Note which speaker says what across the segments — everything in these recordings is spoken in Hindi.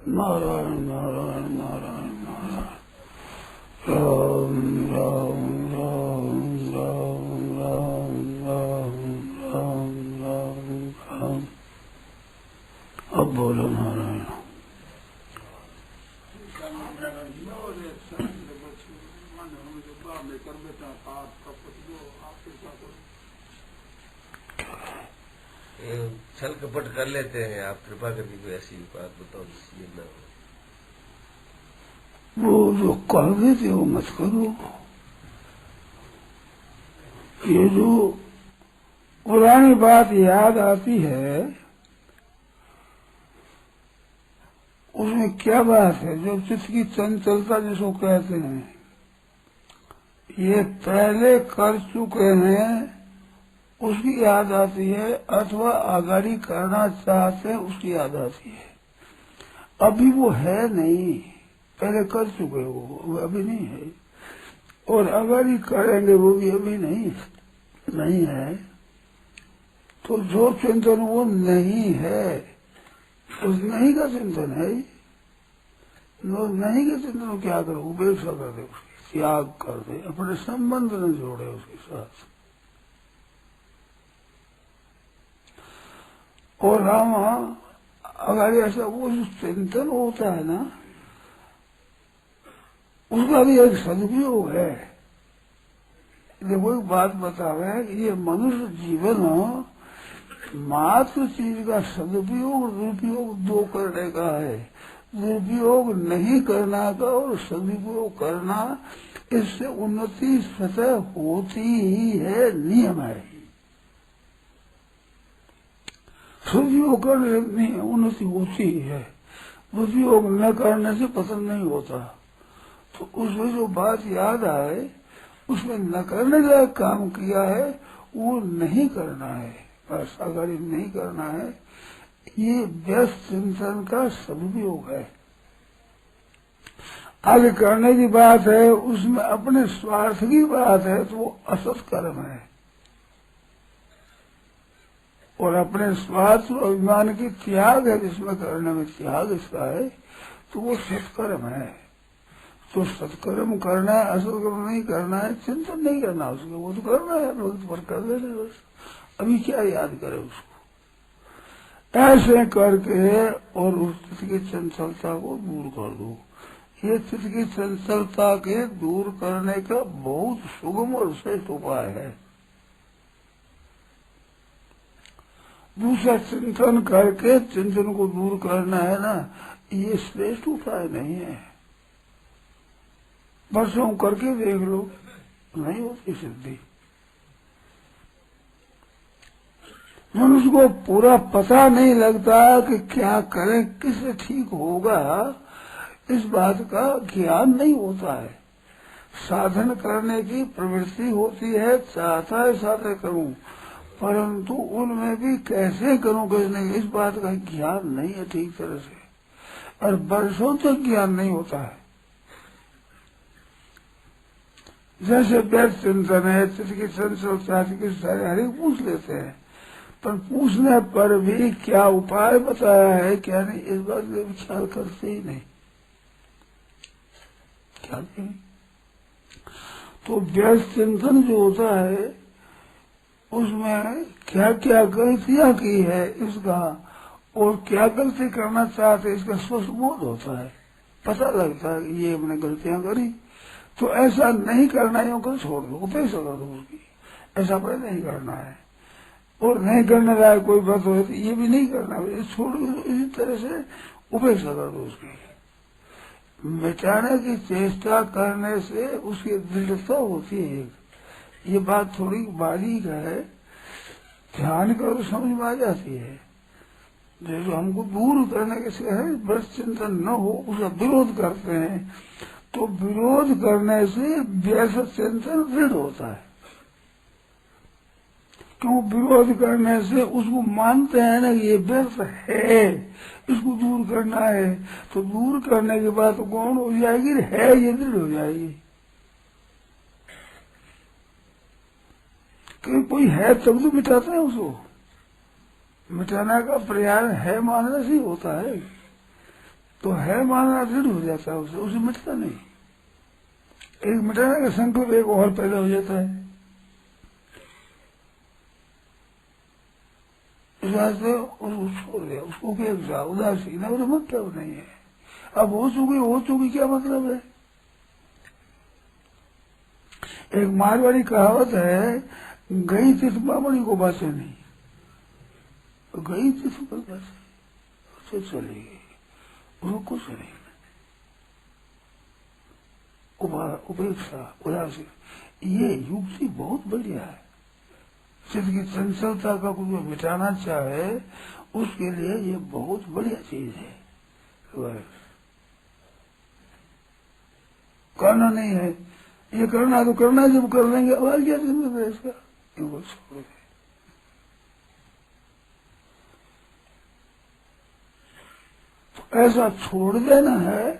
Speaker 1: नारायण नारायण नारायण नारायण राम राम राम राम राम राम राम राम राम। अब बोलो नारायण।
Speaker 2: छल कपट कर लेते हैं, आप कृपा करके कोई ऐसी बात बताओ जिससे ये न हो।
Speaker 1: वो जो कर देते हो मत करो। ये जो पुरानी बात याद आती है उसमें क्या बात है? जो चित्त की चंचलता जिसको कहते हैं, ये पहले कर चुके हैं उसकी याद आती है, अथवा आगाड़ी करना चाहते हैं उसकी याद आती है। अभी वो है नहीं, पहले कर चुके वो अभी नहीं है, और आगाड़ी करेंगे वो भी अभी नहीं है। तो जो चिंतन वो नहीं है, उस नहीं का चिंतन है। वो नहीं के चिंतन को क्या करे? उपेक्षा कर दे, उसकी त्याग कर दे, अपने संबंध न जोड़े उसके साथ। और हम अगर ऐसा वो जो चिंतन होता है ना, उसका भी एक सदुपयोग है। देखो एक बात बता रहे हैं कि ये मनुष्य जीवन मात्र चीज का सदुपयोग दुरुपयोग दो करने का है। दुरुपयोग नहीं करना का और सदुपयोग करना, इससे उन्नति स्वतः होती ही है, नियम है। सदुपयोग करने से उन्नति होती ही है, दुरुपयोग न करने से पतन नहीं होता। तो उसमें जो बात याद आए, उसमें न करने का काम किया है वो नहीं करना है, बस आगाड़ी नहीं करना है। ये व्यस्त चिंतन का सदुपयोग है। आगे करने की बात है, उसमें अपने स्वार्थ की बात है तो वो असत कर्म है। और अपने स्वार्थ और अभिमान की त्याग है, जिसमें करने में त्याग इसका है, तो वो सत्कर्म है। तो सत्कर्म करना है, असत्कर्म नहीं करना है, चिंतन नहीं करना उसको, वो तो करना है, भक्त पर कर देना बस। अभी क्या याद करे उसको? ऐसे करके और उस चित्त की चंचलता को दूर कर दो। ये चित्त की चंचलता के दूर करने का बहुत सुगम और श्रेष्ठ उपाय है। दूसरा चिंतन करके चिंतन को दूर करना है ना, ये श्रेष्ठ उपाय नहीं है। वर्षों करके देख लो, नहीं होती सिद्धि। मनुष्य को पूरा पता नहीं लगता कि क्या करें, किससे ठीक होगा, इस बात का ज्ञान नहीं होता है। साधन करने की प्रवृत्ति होती है, चाहता है साधन करूं, परंतु उनमें भी कैसे करूं, कैसे इस बात का ज्ञान नहीं है ठीक तरह से, और वर्षों तक ज्ञान नहीं होता है। जैसे व्यर्थ चिंतन है, चित्त की चंचलता की सारे हर एक पूछ लेते हैं, पर पूछने पर भी क्या उपाय बताया है क्या नहीं, इस बात का विचार करते ही नहीं, क्या नहीं। तो व्यर्थ चिंतन जो होता है उसमें क्या क्या गलतियां की है इसका, और क्या गलती करना चाहते इसका स्वस्थ बोध होता है, पता लगता है कि ये हमने गलतियां करी। तो ऐसा नहीं करना है, यूं छोड़ दो, उपेक्षा कर दो उसकी, ऐसा पर नहीं करना है। और नहीं करने लायक कोई बात हो तो ये भी नहीं करना, छोड़ दो, इसी तरह से उपेक्षा कर दो उसकी। मिटाने की चेष्टा करने से उसकी दृढ़ता होती है। ये बात थोड़ी बारीक है, ध्यान करो तो समझ में आ जाती है। जो हमको दूर करने के से है, बस चिंतन न हो, उसका विरोध करते हैं, तो विरोध करने से व्यर्थ चिंतन दृढ़ होता है। क्यों? विरोध करने से उसको मानते हैं ना कि ये व्यर्थ है, इसको दूर करना है, तो दूर करने के बाद तो कौन हो जाएगी, है ये दृढ़ हो जाएगी। कि कोई है तब तो मिटाते हैं उसको, मिटाने का प्रयास है मानने से ही होता है। तो है मानना दृढ़ हो जाता है, उसे मिटता नहीं। एक मिटाने का संकल्प एक और पैदा हो जाता है। इस वास्ते उसको छोड़ दिया, उसको उपेक्षा उदासीन और मतलब नहीं है। अब हो चुकी क्या मतलब है? एक मारवाड़ी कहावत है, गई तिथ बामणी को बाचे नहीं। तो गई तिथ पर बाचे, उसे चली गई, उसको कुछ नहीं। उपेक्षा उदासीन, ये युक्ति बहुत बढ़िया है। चित्त की चंचलता का कुछ मिटाना चाहे उसके लिए ये बहुत बढ़िया चीज है। करना नहीं है, ये करना तो करना, जब कर लेंगे और क्या जिम्मेदारी है इसका, ये वो छोड़ दे। तो ऐसा छोड़ देना है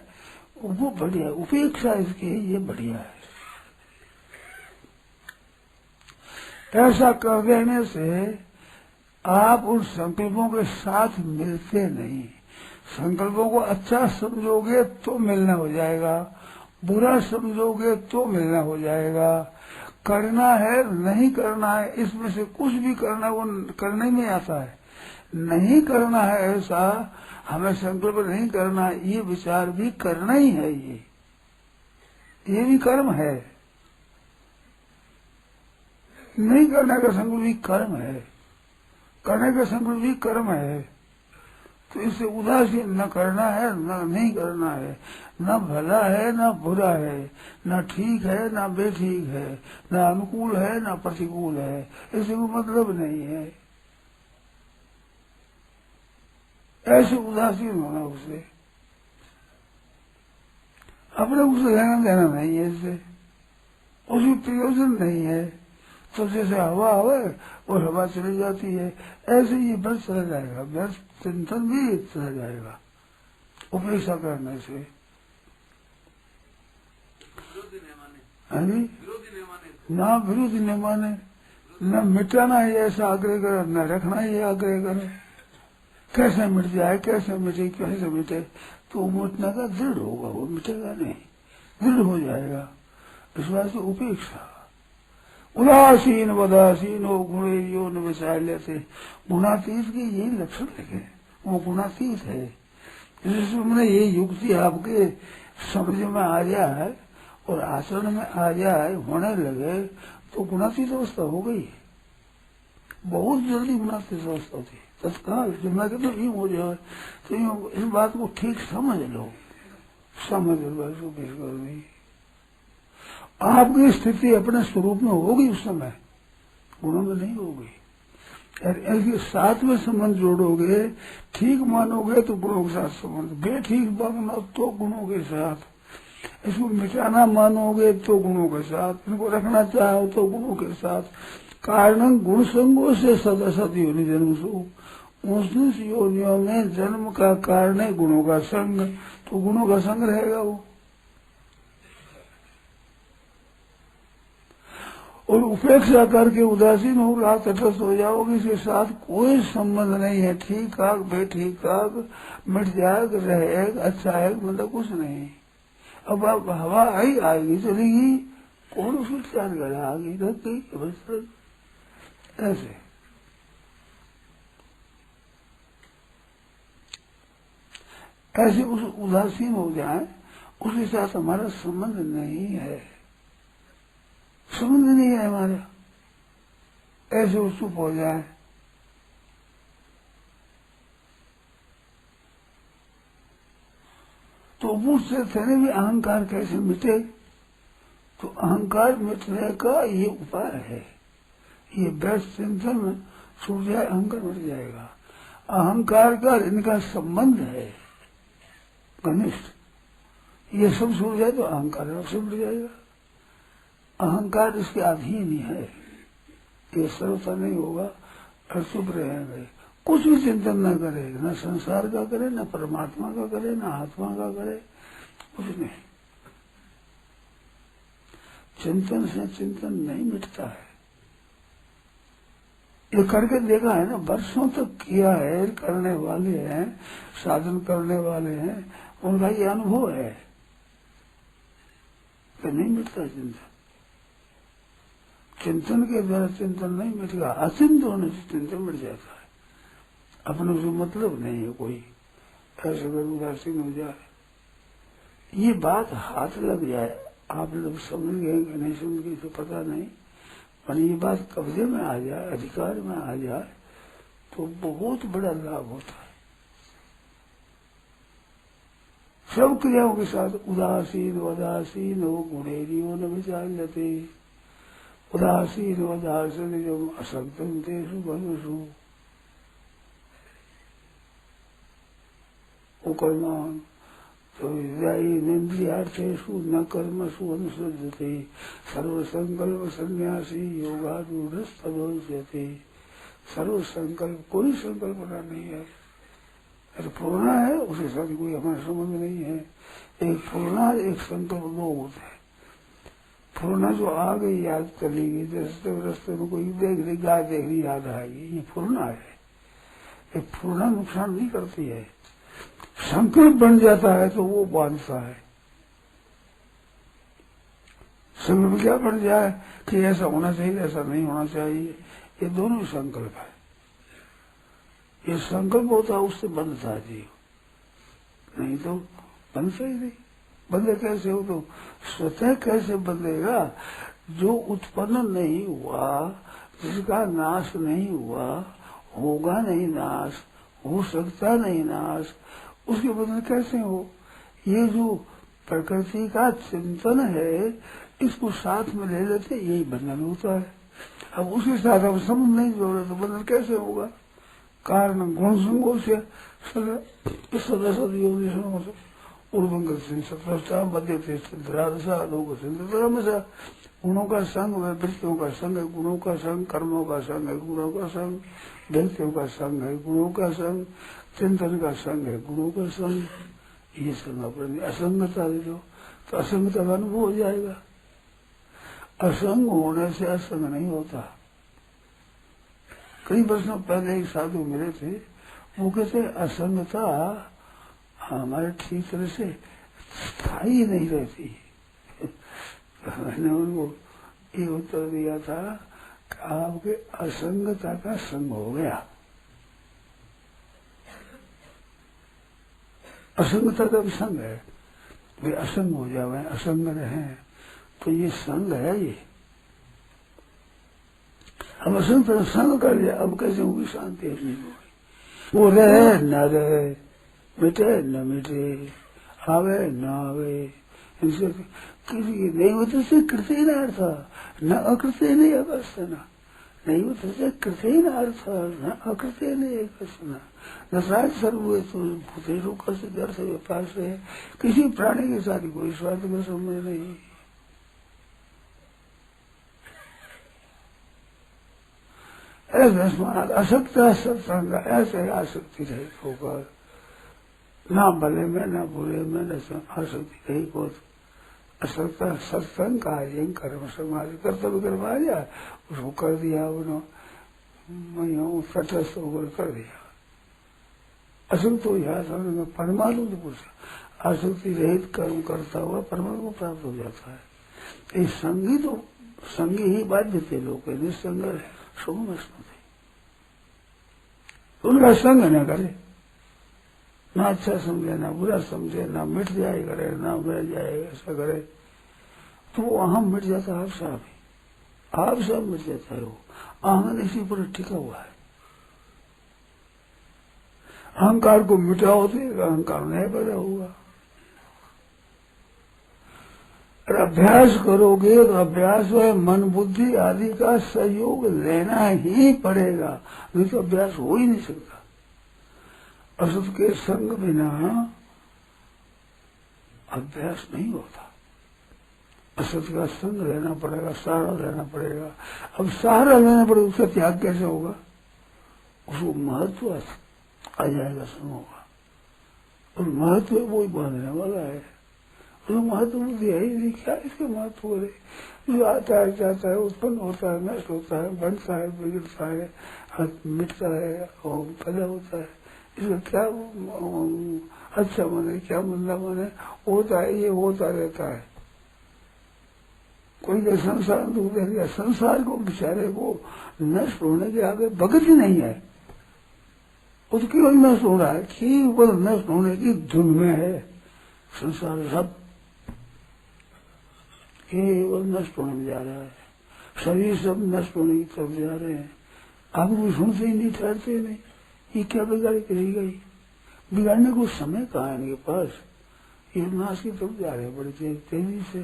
Speaker 1: वो बढ़िया, उपेक्षा इसकी ये बढ़िया है। ऐसा कर देने से आप उन संकल्पों के साथ मिलते नहीं। संकल्पों को अच्छा समझोगे तो मिलना हो जाएगा, बुरा समझोगे तो मिलना हो जाएगा। करना है नहीं करना है, इसमें से कुछ भी करना वो करने में आता है। नहीं करना है ऐसा, हमें संकल्प नहीं करना, ये विचार भी करना ही है। ये भी कर्म है। नहीं करने का संकल्प भी कर्म है, करने का संकल्प भी कर्म है। तो इससे उदासीन न करना है न नहीं करना है, न भला है न बुरा है, न ठीक है न बेठीक है, न अनुकूल है न प्रतिकूल है, इससे कोई मतलब नहीं है। ऐसे उदासीन होना, उससे अपने उसे लेना देना नहीं है, इससे उसकी प्रयोजन नहीं है। तो जैसे हवा आवे और हवा चली जाती है, ऐसे ये व्यर्थ चला जाएगा, व्यर्थ चिंतन भी चला जाएगा उपेक्षा करने से। हाँ जी, ना विरोधी न माने, न मिटाना ही ऐसा आग्रह करे, न रखना ही आग्रह करे। कैसे मिट जाए, कैसे मिटे, कैसे मिटे, तो मिटने का दृढ़ होगा, वो मिटेगा नहीं, दृढ़ हो जाएगा। इस बात से उपेक्षा। उदासीन वदासीन हो गुणे यो न बचा लेते, गुणातीत के यही लक्षण लगे, वो गुणातीत है। जिसमें ये युक्ति आपके समझ में आ जाए और आचरण में आ जाए, होने लगे, तो गुणातीत अवस्था हो गई। बहुत जल्दी गुणातीत अवस्था होती है तत्काल। जब मैं कहता यूं हो जाए तो इस बात को ठीक समझ लो, समझ लो, इसको पेश कर दी। आपकी स्थिति अपने स्वरूप में होगी, उस समय गुणों में नहीं होगी। ऐसे साथ में संबंध जोड़ोगे, ठीक मानोगे तो गुणों के साथ संबंध, बेठीक मानो तो गुणों के साथ, इसको मिटाना मानोगे तो गुणों के साथ, इनको रखना चाहो तो गुणों के साथ। कारण गुण संगों से सदसत योनि जन्म सो, उस योनियों में जन्म का कारण है गुणों का संग, तो गुणों का संग रहेगा वो। और उपेक्षा करके उदासीन हो रहा, तटस्थ हो जाओगे, इसके साथ कोई संबंध नहीं है। ठीक ठाक बेठीक ठाक, मिट जाएगा, रहेगा, अच्छा है, मतलब कुछ नहीं। अब आप हवा आई आएगी चलेगी, कौन उसको विचार करे, आ गई रख गई, बस ऐसे। ऐसे उस उदासीन हो जाए, उसके साथ हमारा संबंध नहीं है, संबंध नहीं है हमारा। ऐसे वो चुप हो जाए, तो मुझसे तेरे भी अहंकार कैसे मिटे? तो अहंकार मिटने का ये उपाय है, ये व्यस्त चिंतन छूट जाए, अहंकार मिट जाएगा। अहंकार का इनका संबंध है घनिष्ठ, ये सब छूट जाए तो अहंकार से मिट जाएगा। अहंकार इसके अधीन ही है, ये सर्वथा नहीं होगा और चुप रहेंगे, कुछ भी चिंतन न करे, न संसार का करे, न परमात्मा का करे, न आत्मा का करे, कुछ नहीं। चिंतन से चिंतन नहीं मिटता है, ये करके देखा है ना, वर्षों तक किया है, करने वाले हैं, साधन करने वाले हैं, उनका ये अनुभव है कि नहीं मिटता चिंतन। चिंतन के द्वारा चिंतन नहीं मिटेगा, अचिंत होने से चिंतन मिट जाता है। अपने से मतलब नहीं है कोई, ऐसे उदासीन हो जाए, ये बात हाथ लग जाए, आप लोग समझ गए कि नहीं समझ गए तो पता नहीं, पर ये बात कब्जे में आ जाए, अधिकार में आ जाए तो बहुत बड़ा लाभ होता है। सब क्रियाओं के साथ उदासीन वदासीन हो गुणेरियो न विचार लेते, उदासीन वदासीन जो असक्तम तेषु भनुषु उकर्मान तो इंद्रियार्थेषु न कर्मसु अनुसृजते सर्वसंकल्प सन्यासी योगारूढ़स्तदोच्यते। सर्वसंकल्प कोई संकल्पना नहीं है, अरे पूर्णा है, उसके साथ कोई हमारा संबंध नहीं है। एक पूर्णा एक संकल्प दो होते हैं। पूर्णा जो आ गई याद चली गई, जैसे रास्ते में कोई देख रही गाय देख रही याद आएगी, ये पूर्णा है। ये पूर्णा नुकसान नहीं करती है, संकल्प बन जाता है तो वो बांधता है। संकल्प क्या बन जाए कि ऐसा होना चाहिए ऐसा नहीं होना चाहिए, ये दोनों ही संकल्प है। ये संकल्प होता है उससे बंधता है जीव, नहीं तो बंधता ही नहीं। बंधे कैसे हो तो स्वतः कैसे बंधेगा? जो उत्पन्न नहीं हुआ, जिसका नाश नहीं हुआ, होगा नहीं नाश, हो सकता नहीं नाश, उसके बंधन कैसे हो? ये जो प्रकृति का चिंतन है, इसको साथ में ले लेते, यही बंधन होता है। अब उसके साथ अब संबंध नहीं जोड़े तो बंधन कैसे होगा? कारण गुण संगो से सदा सदयोग उर्वंग सत्ता मध्य गुणों का संग है, वृत्तियों का संग है, गुणों का संग, कर्मों का संग है, गुणों का संग, वृत्तियों का संग है, गुणों का संग, चिंतन का संग है, गुणों का संग, ये संग अपने असंगता दे दो तो असंगता का अनुभव हो जाएगा। असंग होने से असंग नहीं होता। कई वर्षों पहले एक साधु मिले थे, वो कहते असंगता हमारे ठीक तरह से स्थायी नहीं रहती। मैंने उनको ये उत्तर दिया था कि आपके असंगता का संग हो गया। असंगता का भी संग है, वे असंग हो जाए, असंग रहे तो ये संग है। ये हम असंग तरह संग कर लिया, अब कैसे होगी शांति? अपनी होगी, वो रहे न रहे, मिटे न मिटे, आवे न आवे, इनसे किसी नहीं होते से कृत्य न अर्थ, न अकृत्य नहीं अकर्षण, नहीं होते से कृत्य न अर्थ, न अकृत्य नहीं अकर्षण, नसराज सर्व भूतेषु कस्य अर्थ व्यापार से, किसी प्राणी के साथ कोई स्वार्थ का संबंध नहीं। ऐसे असक्त सत्संग, ऐसे आसक्ति रहित होकर, ना भले में न बुरे में न आसक्ति रहित हो, असक्त सत्संग कार्य कर्म समाज कर्तव्य करवा जाए, उसको कर दिया, उन्होंने तटस्थ होकर कर दिया। असक्त हो जाता परमाणु पुरुष, आसक्ति रहित कर्म करता हुआ परमाणु को प्राप्त हो जाता है। इस संगी तो संगी ही बाध्य थे लोग, निस्संग सुगम स्मृति, उनका संग न करे, ना अच्छा समझे ना बुरा समझे, ना मिट जाए करे ना मिट जाए ऐसा करे, तो वो अहम मिट जाता है। आप सब मिट जाता है। वो अहम इसी पर टिका हुआ है। अहंकार को मिटाओ तो अहंकार नहीं पैदा होगा। और अभ्यास करोगे तो अभ्यास में मन बुद्धि आदि का सहयोग लेना ही पड़ेगा, नहीं तो अभ्यास हो ही नहीं सकता। असत के संग बिना अभ्यास नहीं होता। असत का संग रहना पड़ेगा, सहारा रहना पड़ेगा। अब सहारा लेना पड़ेगा, उसका त्याग कैसे होगा? उसको महत्व आ जाएगा, समूह का, और महत्व वो ही बांधने वाला है। तो महत्व बुद्धि है ही नहीं, क्या इसके महत्व हो रहे। जो आता है जाता है, उत्पन्न होता है, नष्ट होता है, बनता है, बिगड़ता है, मिटता है और पैदा होता है, इसका क्या अच्छा माने क्या मंदा माने, होता है, ये होता रहता है। कोई का संसार दुख दे दिया, संसार को बेचारे को नष्ट होने के आगे भगत ही नहीं है। उसकी केवल नष्ट हो रहा है, केवल नष्ट होने की धुन में है संसार, सब केवल नष्ट होने में जा रहा है। शरीर सब नष्ट होने की तरफ जा रहे हैं। आप भी सुनते ही नहीं, ठहरते नहीं, ये क्या बिगाड़ी करी गई, बिगाड़ने को समय कहाँ है इनके पास, ये नाश की तरफ जा रहे हैं बड़ी तेजी से।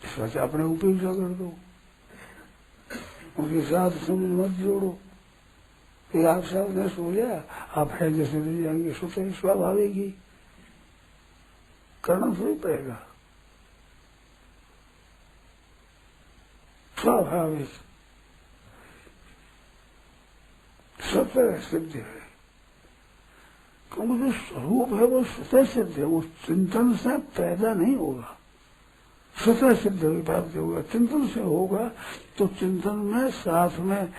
Speaker 1: इसका अपने उपेक्षा कर दो, उनके साथ समझ मत जोड़ो कि आप सब नष्ट हो गया, आप है जैसे नहीं जाएंगे, सोते स्वाभाविक ही करना थोड़ी पड़ेगा, स्वाभाविक स्वतः सिद्ध है। क्योंकि जो स्वरूप है वो स्वतः सिद्ध है, वो चिंतन से पैदा नहीं होगा, स्वतः सिद्ध प्राप्त होगा। चिंतन से होगा तो चिंतन में साथ में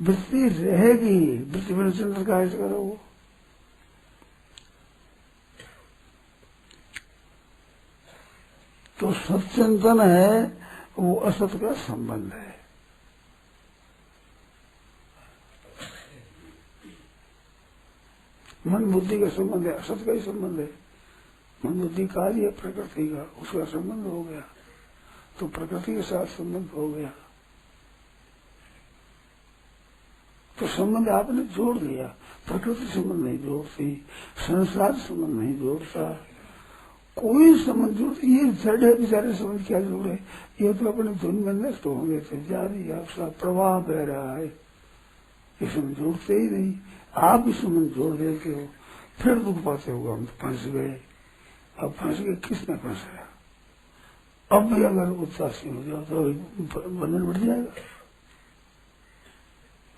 Speaker 1: वृत्ति रहेगी, वृत्ति में चिंतन का ऐसा करो। तो सत्चिंतन है वो असत का संबंध है। मन बुद्धि का संबंध है, असत का ही संबंध है। मन बुद्धि कार्य है प्रकृति का, उसका संबंध हो गया तो प्रकृति के साथ संबंध हो गया, तो संबंध आपने जोड़ दिया। प्रकृति संबंध नहीं जोड़ती, संसार संबंध नहीं जोड़ता, कोई संबंध जोड़ती। ये जड़ है बेचारे, संबंध क्या जोड़े, ये तो अपने धुन में नष्ट हो गए थे, जारी आपसा प्रवाह बह रहा है, ये संबंध जोड़ते ही नहीं। आप भी संबंध जोड़ देते हो, फिर दुख पाते हो, हम तो फंस गए। अब फंस गए, किसने फंसाया? अब भी अगर उदासीन हो जाओ तो बंधन बढ़ जाएगा,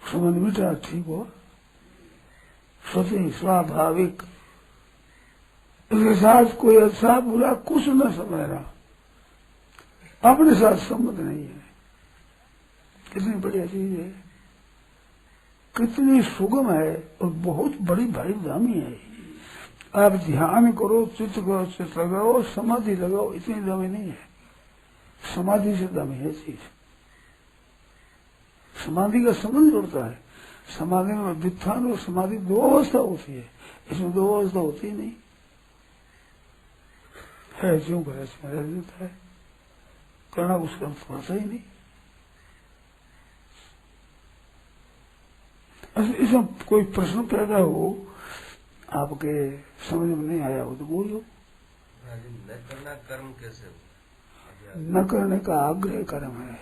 Speaker 1: संबंध मिटा, ठीक हो, स्वतः स्वाभाविक। इसके साथ कोई अच्छा बुरा कुछ न समझना, अपने साथ संबंध नहीं है। कितनी बढ़िया चीज है, कितनी सुगम है और बहुत बड़ी भारी दामी है। आप ध्यान करो, चित्त करो, चित्त लगाओ, समाधि लगाओ, इतनी दामी नहीं है। समाधि से दामी है चीज। समाधि का संबंध जुड़ता है। समाधि में व्युत्थान और समाधि दो अवस्था होती है, इसमें दो अवस्था होती ही नहीं है। जो करे रह देता है, करना उसका पड़ता ही नहीं। इसमें कोई प्रश्न पैदा हो, आपके समझ में नहीं आया हो तो बोलो।
Speaker 2: न करना कर्म कैसे हो?
Speaker 1: न करने का आग्रह कर्म है,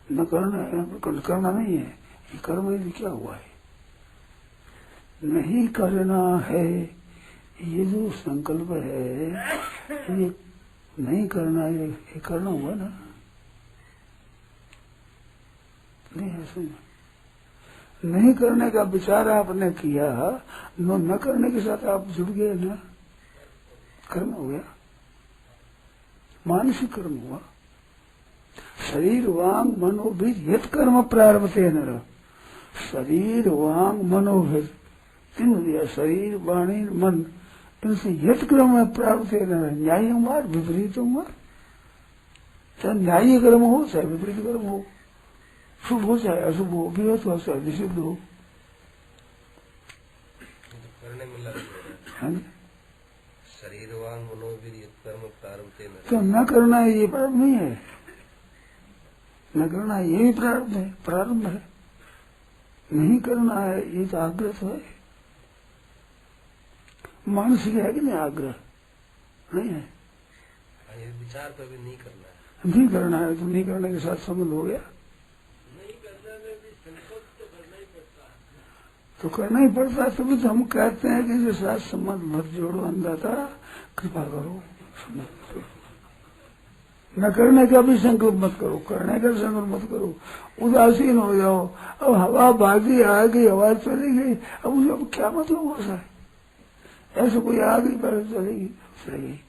Speaker 1: न करना नहीं है, ये कर्म है। क्या हुआ है? नहीं करना है, ये जो संकल्प है, ये नहीं करना है, ये करना हुआ ना, नहीं है। नहीं करने का विचार आपने किया, न करने के साथ आप जुड़ गए ना, कर्म हो गया, मानसिक कर्म हुआ। शरीर वांग मनोभिर यत कर्म प्रारभते न, शरीर वांग मनोभिर तीन दिया, शरीर वाणी मन, इनसे यत कर्म प्रारभते न, न्याय हुआ विपरीत हुआ, चाहे न्यायी कर्म हो चाहे विपरीत कर्म हो, शुभ हो चाहे अशुभ हो, विरोध हो चाहे निषिद्ध हो,
Speaker 2: करने में लग
Speaker 1: है।
Speaker 2: शरीर वांग मनोभिर कर्म प्रारंभते न,
Speaker 1: तो न करना है ये प्रारंभ नहीं है, न करना है ये भी प्रारंभ है, प्रारंभ है। नहीं करना है ये तो आग्रह तो है, मानसिक है कि नहीं आग्रह नहीं है।
Speaker 2: ये विचार पर भी नहीं करना है,
Speaker 1: नहीं करना है तो नहीं करने के साथ संबंध हो गया, तो करना ही पड़ता है। तभी तो हम कहते हैं कि जो साथ संबंध मत जोड़ो, अंधाता कृपा करो, न करने का भी संकल्प मत करो, करने का संकल्प मत करो, उदासीन हो जाओ। अब हवा बाजी आ गई, आवाज चली गई, अब मुझे अब क्या मतलब हो रहा है, ऐसे कोई आगे पहले चलेगी।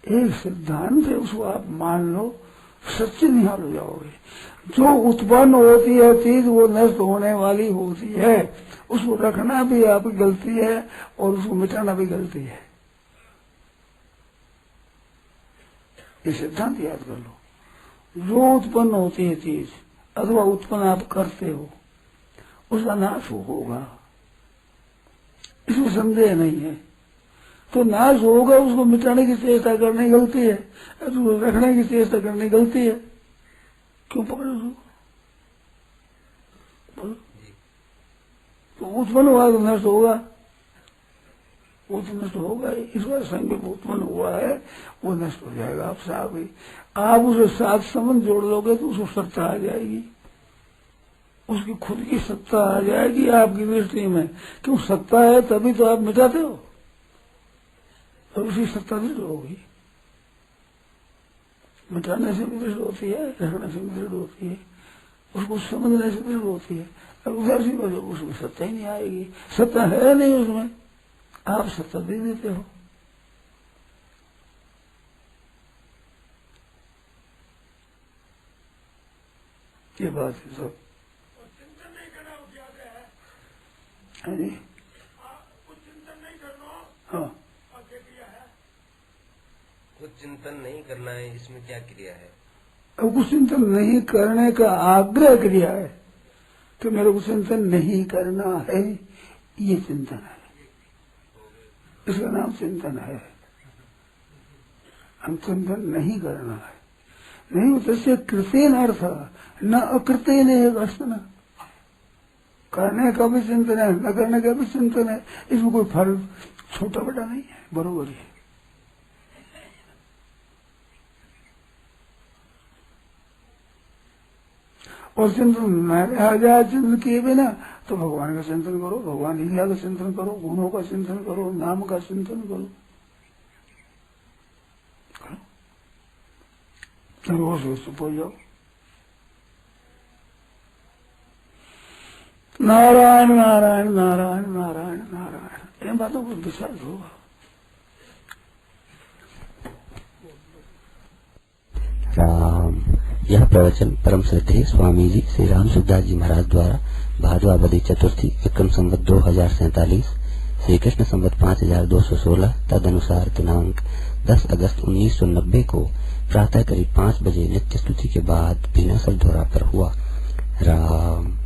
Speaker 1: एक सिद्धांत है, उसको आप मान लो, सच्चे निहाल हो जाओगे। जो उत्पन्न होती है चीज वो नष्ट होने वाली होती है, उसको रखना भी आपकी गलती है और उसको मिटाना भी गलती है। ये सिद्धांत याद कर लो। जो उत्पन्न होती है चीज अथवा उत्पन्न आप करते हो उसका नाश होगा, इसमें संदेह नहीं है। तो नाश होगा, उसको मिटाने की चेष्टा करनी गलती है, उसको रखने की चेष्टा करनी गलती है। क्यों पकड़े उसको? तो उत्पन्न हुआ तो नष्ट होगा, वो तो नष्ट होगा ही। इस बार संग उत्पन्न हुआ है वो नष्ट हो जाएगा। आप साथ ही आप उसे साथ संबंध जोड़ लोगे तो उसको सत्ता आ जाएगी, उसकी खुद की सत्ता आ जाएगी आपकी दृष्टि में। क्यों सत्ता है तभी तो आप मिटाते हो, और उसी सत्ता दृढ़ होगी। मिटाने से भी दृढ़ होती है, रखने से भी दृढ़ होती है, उसको समझने से दृढ़ होती है। और उधर से उसमें सत्ता ही नहीं आएगी, सत्ता है नहीं उसमें, आप सत्ता दे देते हो। ये बात है सब।
Speaker 3: चिंतन नहीं करना वो क्या है?
Speaker 1: है जी?
Speaker 3: कुछ चिंतन नहीं करना।
Speaker 1: हाँ,
Speaker 3: और क्या क्रिया है?
Speaker 2: कुछ चिंतन नहीं करना है, इसमें क्या क्रिया है?
Speaker 1: अब कुछ चिंतन नहीं करने का आग्रह क्रिया है कि मेरे को चिंतन नहीं करना है, ये चिंतन है, इसका नाम चिंतन है। हम चिंतन नहीं करना है, नहीं तस्य कृतेन अर्थ न अकृतेन एक अर्थ न। करने का भी चिंतन है, न करने का भी चिंतन है, इसमें कोई फर्क छोटा बड़ा नहीं है, बरोबर है। और चिंतन न रहा जाए चिंतन किए बिना तो भगवान का चिंतन करो, भगवान लीला का चिंतन करो, गुणों का चिंतन करो, नाम का चिंतन करो। रोज रोज चुप हो जाओ। नारायण नारायण नारायण नारायण नारायण, इन बातों को विचार होगा।
Speaker 4: राम। यह प्रवचन परम श्रद्धेय स्वामी जी श्री राम सुखदास जी महाराज द्वारा भादवावदी चतुर्थी विक्रम संवत 2047 श्री कृष्ण संवत 5216 तदनुसार दिनांक 10 अगस्त 1990 को प्रातः करीब 5 बजे नित्य स्तुति के बाद बिना सलधोरा पर हुआ। राम।